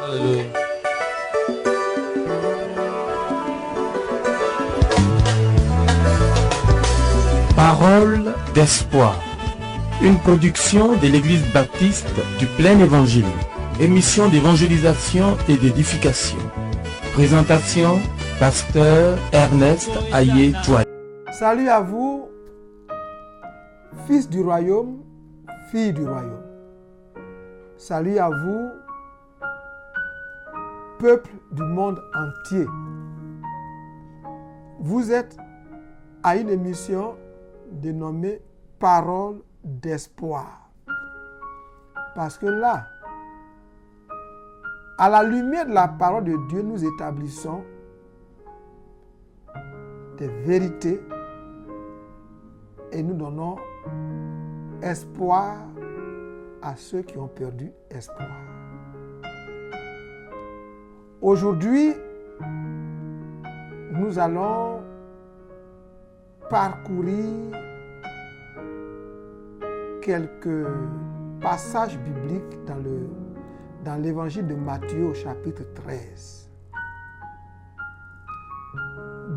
Alléluia. Parole d'espoir. Une production de l'Église baptiste du Plein Évangile. Émission d'évangélisation et d'édification. Présentation, Pasteur Ernest Aye-Touad. Salut à vous, fils du royaume, filles du royaume. Salut à vous, peuple du monde entier. Vous êtes à une émission dénommée Parole d'espoir. Parce que là, à la lumière de la parole de Dieu, nous établissons des vérités et nous donnons espoir à ceux qui ont perdu espoir. Aujourd'hui, nous allons parcourir quelques passages bibliques dans l'évangile de Matthieu au chapitre 13.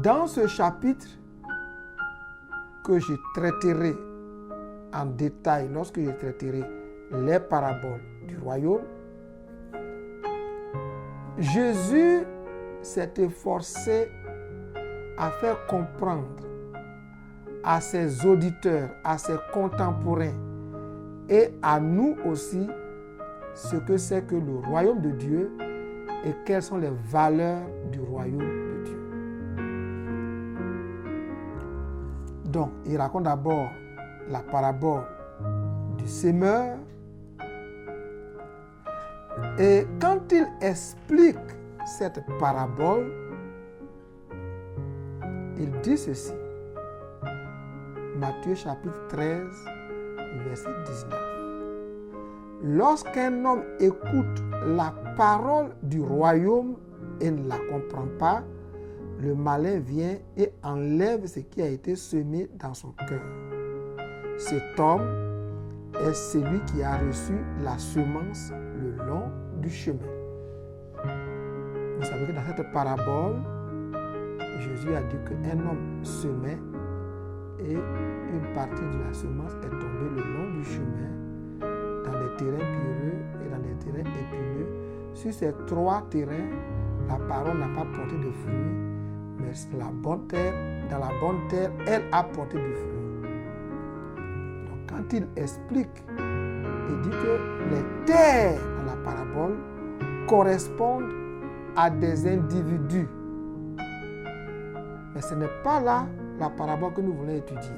Dans ce chapitre que je traiterai en détail lorsque je traiterai les paraboles du royaume, Jésus s'est efforcé à faire comprendre à ses auditeurs, à ses contemporains et à nous aussi ce que c'est que le royaume de Dieu et quelles sont les valeurs du royaume de Dieu. Donc, il raconte d'abord la parabole du semeur. Et quand il explique cette parabole, il dit ceci. Matthieu chapitre 13, verset 19. Lorsqu'un homme écoute la parole du royaume et ne la comprend pas, le malin vient et enlève ce qui a été semé dans son cœur. Cet homme est celui qui a reçu la semence le long du chemin. Vous savez que dans cette parabole, Jésus a dit qu'un homme semait et une partie de la semence est tombée le long du chemin dans les terrains pierreux et dans les terrains épineux. Sur ces trois terrains, la parole n'a pas porté de fruits, mais la bonne terre, dans la bonne terre, elle a porté du fruit. Donc quand il explique, il dit que les terres dans la parabole correspondent à des individus. Mais ce n'est pas là la parabole que nous voulons étudier.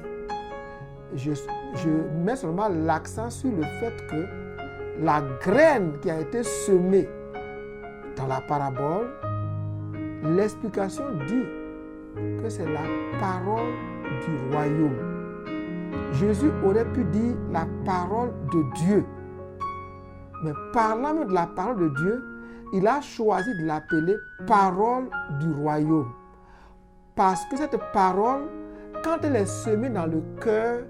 Je mets seulement l'accent sur le fait que la graine qui a été semée dans la parabole, l'explication dit que c'est la parole du royaume. Jésus aurait pu dire la parole de Dieu. Mais parlant même de la parole de Dieu, il a choisi de l'appeler parole du royaume. Parce que cette parole, quand elle est semée dans le cœur,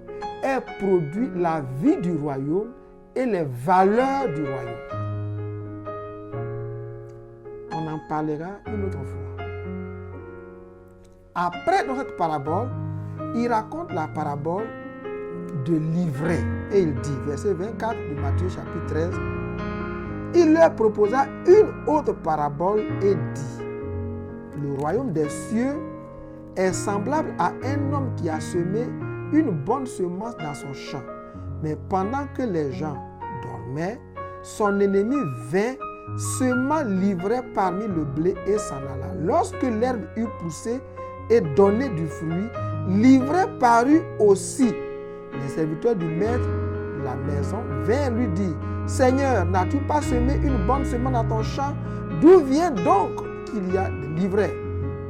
elle produit la vie du royaume et les valeurs du royaume. On en parlera une autre fois. Après, dans cette parabole, il raconte la parabole de l'ivraie. Et il dit, verset 24 de Matthieu chapitre 13, il leur proposa une autre parabole et dit, le royaume des cieux est semblable à un homme qui a semé une bonne semence dans son champ. Mais pendant que les gens dormaient, son ennemi vint, sema l'ivraie parmi le blé et s'en alla. Lorsque l'herbe eut poussé et donné du fruit, l'ivraie parut aussi. Les serviteurs du maître de la maison vinrent lui dire, Seigneur, n'as-tu pas semé une bonne semence dans ton champ? D'où vient donc qu'il y a de l'ivraie?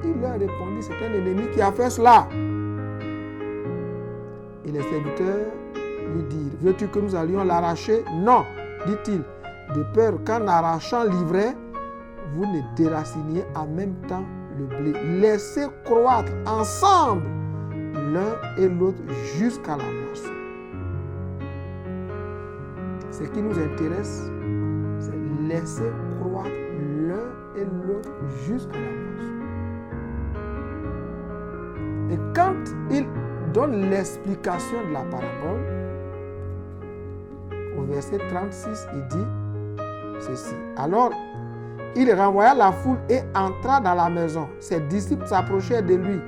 Il leur répondit, c'est un ennemi qui a fait cela. Et les serviteurs lui dirent, veux-tu que nous allions l'arracher? Non, dit-il, de peur qu'en arrachant l'ivraie, vous ne déraciniez en même temps le blé. Laissez croître ensemble l'un et l'autre jusqu'à la moisson. Ce qui nous intéresse, c'est laisser croître et l'autre jusqu'à la moisson. Et quand il donne l'explication de la parabole, au verset 36, il dit ceci. Alors, il renvoya la foule et entra dans la maison. Ses disciples s'approchèrent de lui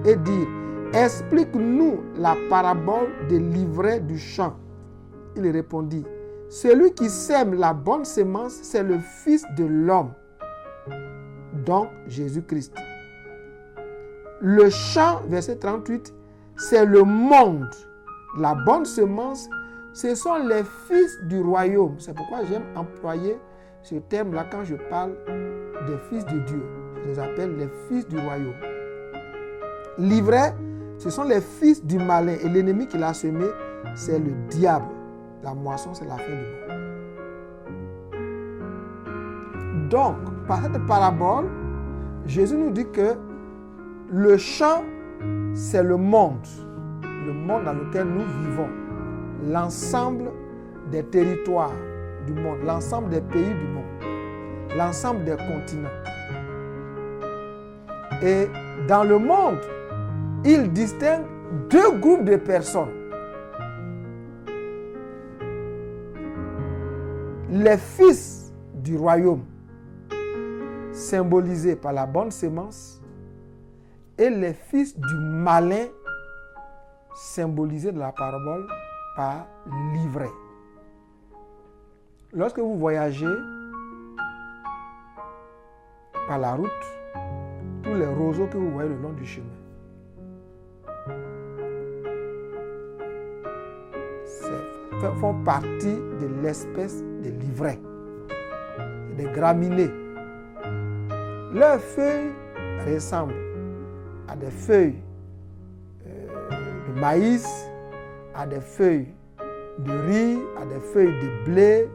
et dirent, « Explique-nous la parabole des livrets du champ. » Il répondit, « Celui qui sème la bonne semence, c'est le Fils de l'homme, donc Jésus-Christ. Le champ, verset 38, c'est le monde. La bonne semence, ce sont les fils du royaume. » C'est pourquoi j'aime employer ce terme-là quand je parle des fils de Dieu. Je les appelle les fils du royaume. L'ivraie, ce sont les fils du malin. Et l'ennemi qui l'a semé, c'est le diable. La moisson, c'est la fin du monde. Donc, par cette parabole, Jésus nous dit que le champ, c'est le monde dans lequel nous vivons, l'ensemble des territoires du monde, l'ensemble des pays du monde, l'ensemble des continents. Et dans le monde, il distingue deux groupes de personnes. Les fils du royaume, symbolisés par la bonne semence, et les fils du malin, symbolisés dans la parabole par l'ivraie. Lorsque vous voyagez par la route, tous les roseaux que vous voyez le long du chemin, font partie de l'espèce de l'ivraie, des graminées. Leurs feuilles ressemblent à des feuilles de maïs, à des feuilles de riz, à des feuilles de blé.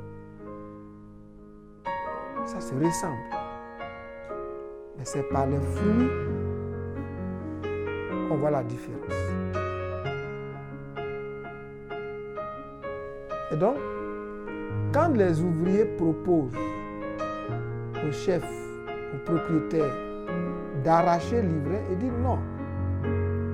Ça se ressemble. Mais c'est par les fruits qu'on voit la différence. Et donc, quand les ouvriers proposent au chef, au propriétaire, d'arracher l'ivraie, il dit non.